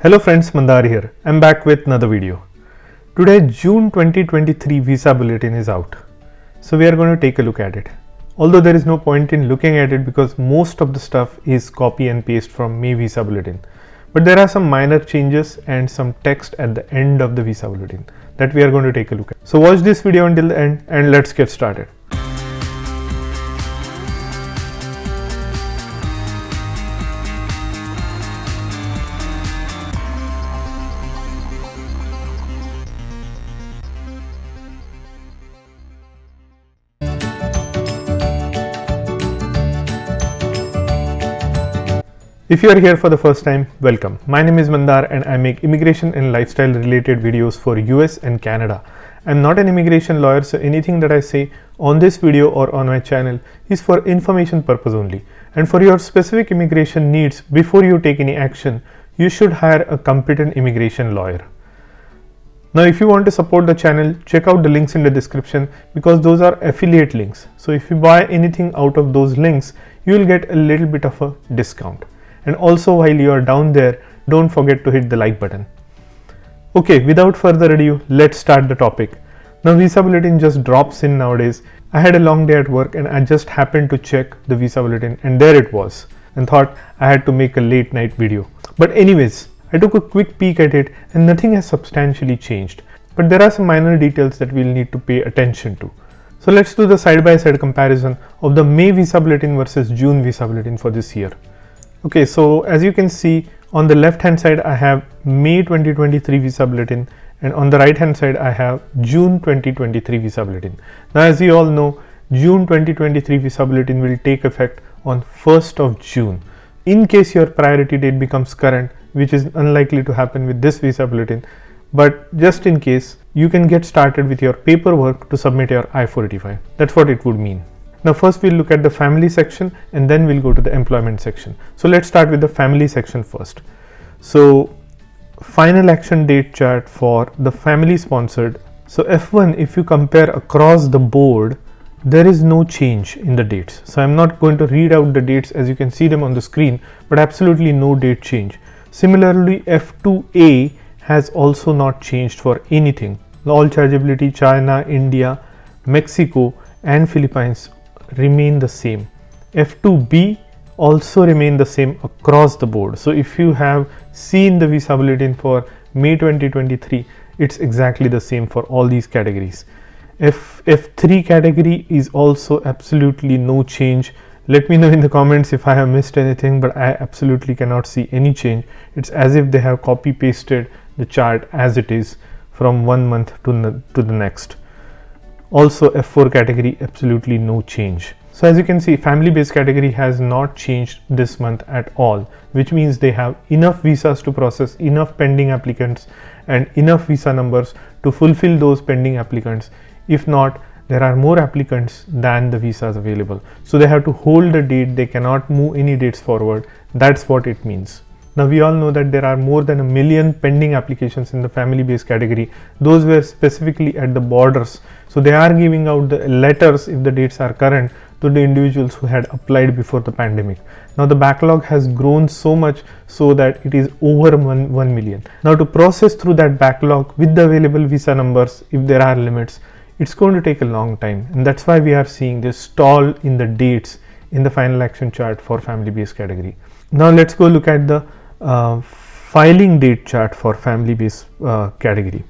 Hello friends, Mandar here. I'm back with another video. Today June 2023 Visa Bulletin is out. So we are going to take a look at it. Although there is no point in looking at it because most of the stuff is copy and paste from May Visa Bulletin. But there are some minor changes and some text at the end of the Visa Bulletin that we are going to take a look at. So watch this video until the end and let's get started. If you are here for the first time, welcome. My name is Mandar and I make immigration and lifestyle related videos for US and Canada. I'm not an immigration lawyer, so anything that I say on this video or on my channel is for information purpose only. And for your specific immigration needs, before you take any action, you should hire a competent immigration lawyer. Now, if you want to support the channel, check out the links in the description because those are affiliate links. So if you buy anything out of those links, you will get a little bit of a discount. And also while you are down there, don't forget to hit the like button. Okay, without further ado, let's start the topic. Now Visa Bulletin just drops in nowadays. I had a long day at work and I just happened to check the Visa Bulletin and there it was, and thought I had to make a late night video. But anyways, I took a quick peek at it and nothing has substantially changed. But there are some minor details that we'll need to pay attention to. So let's do the side-by-side comparison of the May Visa Bulletin versus June Visa Bulletin for this year. Okay, so as you can see on the left hand side I have May 2023 Visa Bulletin and on the right hand side I have June 2023 Visa Bulletin. Now as you all know, June 2023 Visa Bulletin will take effect on 1st of June. In case your priority date becomes current, which is unlikely to happen with this Visa Bulletin, but just in case, you can get started with your paperwork to submit your I-485. That's what it would mean. Now first we'll look at the family section and then we'll go to the employment section. So let's start with the family section first. So final action date chart for the family sponsored. So F1, if you compare across the board, there is no change in the dates. So I'm not going to read out the dates as you can see them on the screen, but absolutely no date change. Similarly, F2A has also not changed for anything. All chargeability, China, India, Mexico and Philippines remain the same. F2B also remain the same across the board. So if you have seen the Visa Bulletin for May 2023, it's exactly the same for all these categories. F3 category is also absolutely no change. Let me know in the comments if I have missed anything, but I absolutely cannot see any change. It's as if they have copy pasted the chart as it is from one month to the next. Also F4 category, absolutely no change. So as you can see, family based category has not changed this month at all, which means they have enough visas to process, enough pending applicants and enough visa numbers to fulfill those pending applicants. If not, there are more applicants than the visas available. So they have to hold the date, they cannot move any dates forward. That's what it means. Now we all know that there are more than 1 million pending applications in the family based category. Those were specifically at the borders. So they are giving out the letters if the dates are current to the individuals who had applied before the pandemic. Now the backlog has grown so much so that it is over 1 million. Now to process through that backlog with the available visa numbers, if there are limits, it's going to take a long time. And that's why we are seeing this stall in the dates in the final action chart for family based category. Now let's go look at the filing date chart for family based category.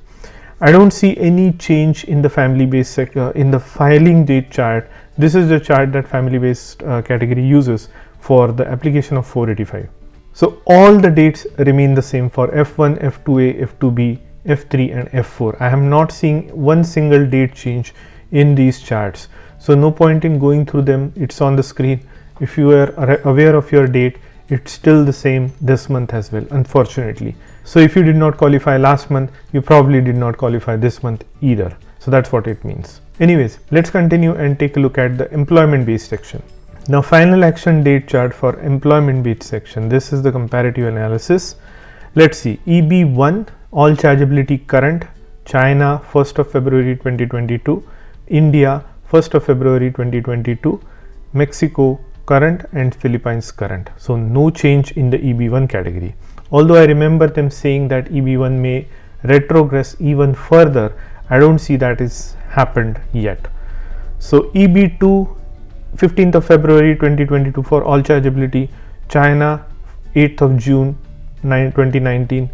I don't see any change in the family based in the filing date chart. This is the chart that family based category uses for the application of 485. So all the dates remain the same for F1, F2A, F2B, F3 and F4. I am not seeing one single date change in these charts. So no point in going through them. It's on the screen. If you are aware of your date, it's still the same this month as well, unfortunately. So if you did not qualify last month, you probably did not qualify this month either. So that's what it means. Anyways, let's continue and take a look at the employment based section. Now final action date chart for employment based section. This is the comparative analysis. Let's see, EB1, all chargeability current, China 1st of February 2022, India 1st of February 2022, Mexico current and Philippines current. So no change in the EB1 category. Although I remember them saying that EB1 may retrogress even further, I don't see that is happened yet. So EB2 15th of February 2022 for all chargeability, China 8th of June 2019,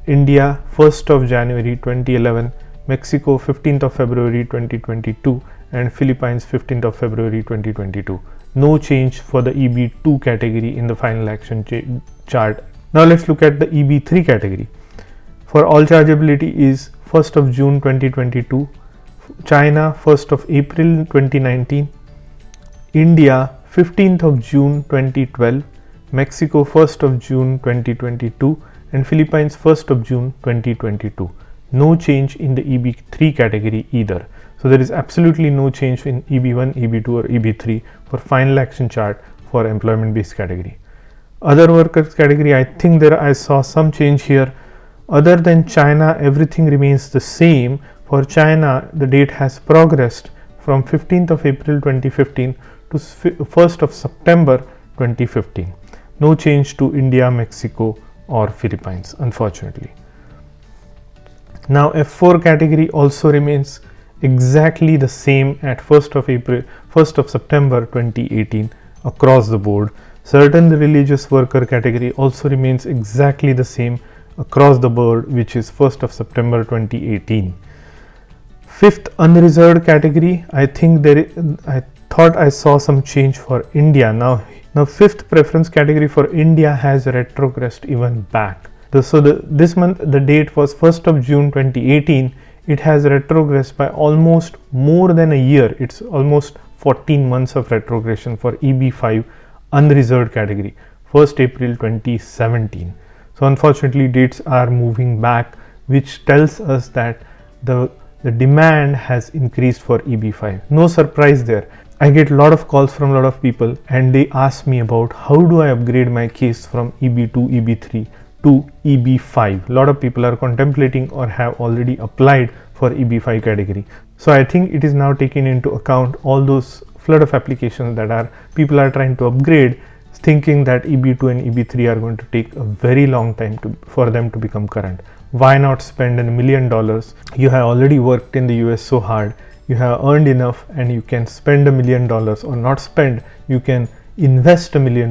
India 1st of January 2011, Mexico 15th of February 2022 and Philippines 15th of February 2022. No change for the EB2 category in the final action chart. Now let's look at the EB3 category. For all chargeability is 1st of June 2022, China 1st of April 2019, India 15th of June 2012, Mexico 1st of June 2022 and Philippines 1st of June 2022. No change in the EB3 category either. So there is absolutely no change in EB1, EB2 or EB3 for final action chart for employment based category. Other workers category, I think I saw some change here. Other than China, everything remains the same. For China, the date has progressed from 15th of April 2015 to 1st of September 2015. No change to India, Mexico or Philippines, unfortunately. Now F4 category also remains exactly the same at 1st of September 2018 across the board. Certain religious worker category also remains exactly the same across the board, which is 1st of September 2018. Fifth unreserved category, I thought I saw some change for India. Now fifth preference category for India has retrogressed even back. This month the date was 1st of June 2018. It has retrogressed by almost more than a year. It's almost 14 months of retrogression for EB5 unreserved category, 1st April 2017. So unfortunately dates are moving back, which tells us that the demand has increased for EB5. No surprise there. I get a lot of calls from a lot of people and they ask me about how do I upgrade my case from EB2, EB3 to EB5. A lot of people are contemplating or have already applied for EB5 category. So I think it is now taken into account all those flood of applications that people are trying to upgrade, thinking that EB2 and EB3 are going to take a very long time for them to become current. Why not spend $1 million? You have already worked in the US so hard, you have earned enough and you can spend $1 million, or not spend, you can invest $1 million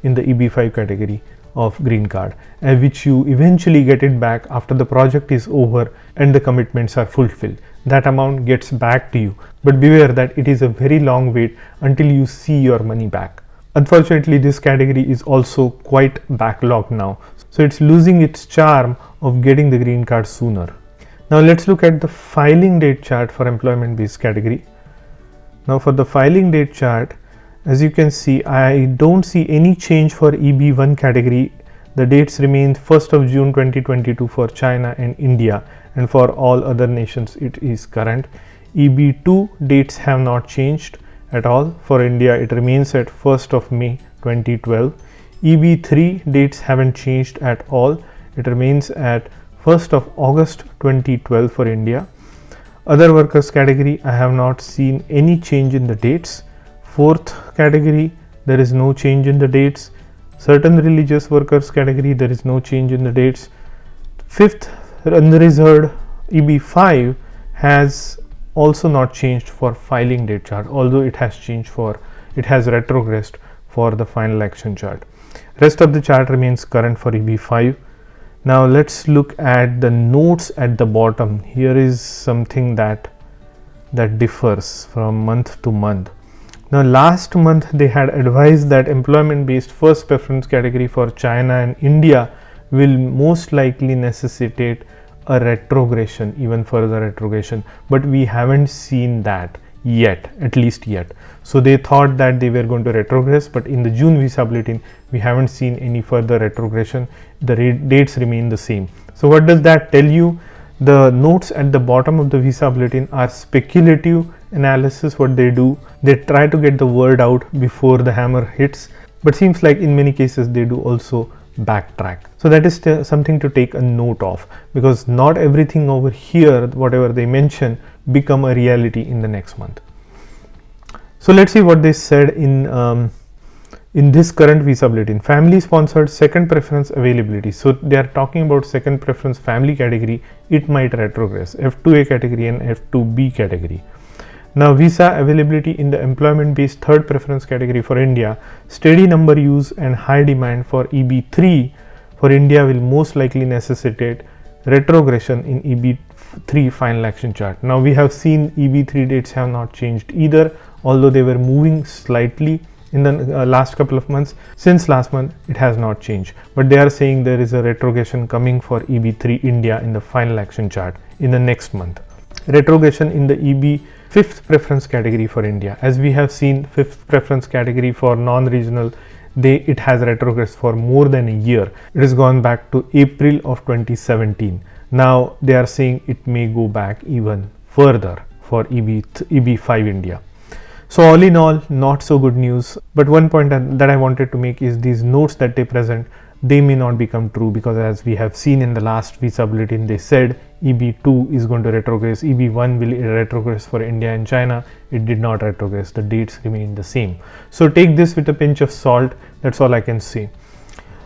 in the EB5 category of green card, which you eventually get it back after the project is over and the commitments are fulfilled. That amount gets back to you, but beware that it is a very long wait until you see your money back. Unfortunately, this category is also quite backlogged now, so it's losing its charm of getting the green card sooner. Now let's look at the filing date chart for employment based category. Now for the filing date chart, as you can see, I don't see any change for EB1 category. The dates remain 1st of June 2022 for China and India, and for all other nations it is current. EB2 dates have not changed at all. For India it remains at 1st of May 2012. EB3 dates haven't changed at all. It remains at 1st of August 2012 for India. Other workers category, I have not seen any change in the dates. Fourth category, there is no change in the dates. Certain religious workers category, there is no change in the dates. Fifth unreserved EB5 has also not changed for filing date chart, although it has retrogressed for the final action chart. Rest of the chart remains current for EB5. Now let's look at the notes at the bottom. Here is something that differs from month to month. Now last month they had advised that employment based first preference category for China and India will most likely necessitate a retrogression, even further retrogression, but we haven't seen that yet, at least yet. So they thought that they were going to retrogress, but in the June Visa Bulletin we haven't seen any further retrogression. The dates remain the same. So what does that tell you? The notes at the bottom of the Visa Bulletin are speculative analysis. What they do, they try to get the word out before the hammer hits, but seems like in many cases they do also backtrack. So that is something to take a note of, because not everything over here, whatever they mention, become a reality in the next month. So let's see what they said in in this current Visa Bulletin. Family sponsored second preference availability. So they are talking about second preference family category. It might retrogress F2A category and F2B category. Now visa availability in the employment based third preference category for India, steady number use and high demand for EB3 for India will most likely necessitate retrogression in EB3 final action chart. Now we have seen EB3 dates have not changed either, although they were moving slightly in the last couple of months. Since last month it has not changed, but they are saying there is a retrogression coming for EB3 India in the final action chart in the next month. Retrogression in the EB fifth preference category for India, as we have seen fifth preference category for non-regional, it has retrogressed for more than a year. It has gone back to April of 2017. Now they are saying it may go back even further for EB5 India. So all in all, not so good news. But one point that I wanted to make is these notes that they present, they may not become true, because as we have seen in the last Visa Bulletin, they said EB2 is going to retrogress, EB1 will retrogress for India and China. It did not retrogress, the dates remain the same. So take this with a pinch of salt, that's all I can say.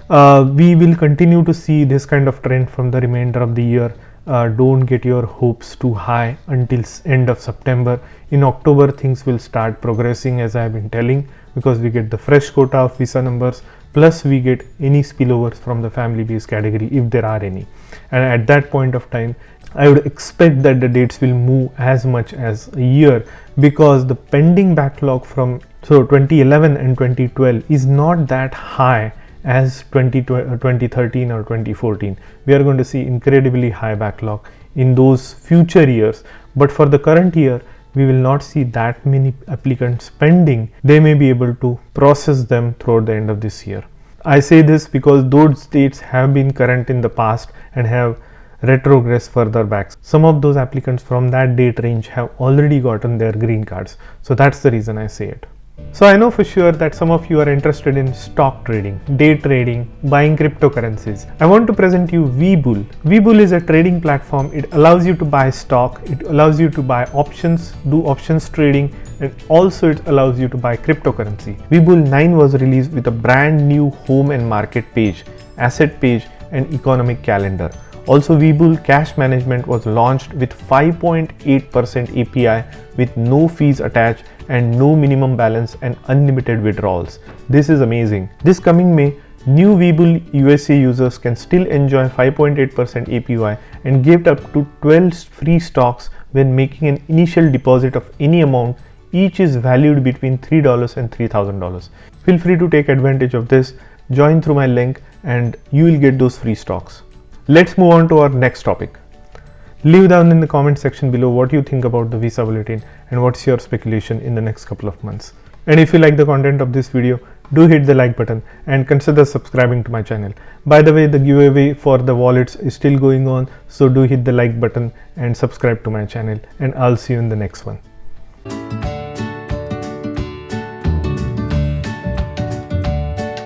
We will continue to see this kind of trend from the remainder of the year. Don't get your hopes too high until end of September. In October things will start progressing, as I have been telling, because we get the fresh quota of visa numbers, plus we get any spillovers from the family based category if there are any, and at that point of time I would expect that the dates will move as much as a year, because the pending backlog from 2011 and 2012 is not that high as 2013 or 2014. We are going to see incredibly high backlog in those future years, but for the current year we will not see that many applicants pending. They may be able to process them throughout the end of this year. I say this because those dates have been current in the past and have retrogressed further back. Some of those applicants from that date range have already gotten their green cards. So that's the reason I say it. So I know for sure that some of you are interested in stock trading, day trading, buying cryptocurrencies. I want to present you VBull. VBull is a trading platform. It allows you to buy stock, it allows you to buy options, do options trading, and also it allows you to buy cryptocurrency. VBull 9 was released with a brand new home and market page, asset page, and economic calendar. Also, VBull Cash Management was launched with 5.8% API with no fees attached and no minimum balance and unlimited withdrawals. This is amazing. This coming May, new VBull USA users can still enjoy 5.8% APY and get up to 12 free stocks when making an initial deposit of any amount. Each is valued between $3 and $3,000. Feel free to take advantage of this. Join through my link and you will get those free stocks. Let's move on to our next topic. Leave down in the comment section below what you think about the Visa Bulletin and what's your speculation in the next couple of months. And if you like the content of this video, do hit the like button and consider subscribing to my channel. By the way, the giveaway for the wallets is still going on, so do hit the like button and subscribe to my channel, and I'll see you in the next one.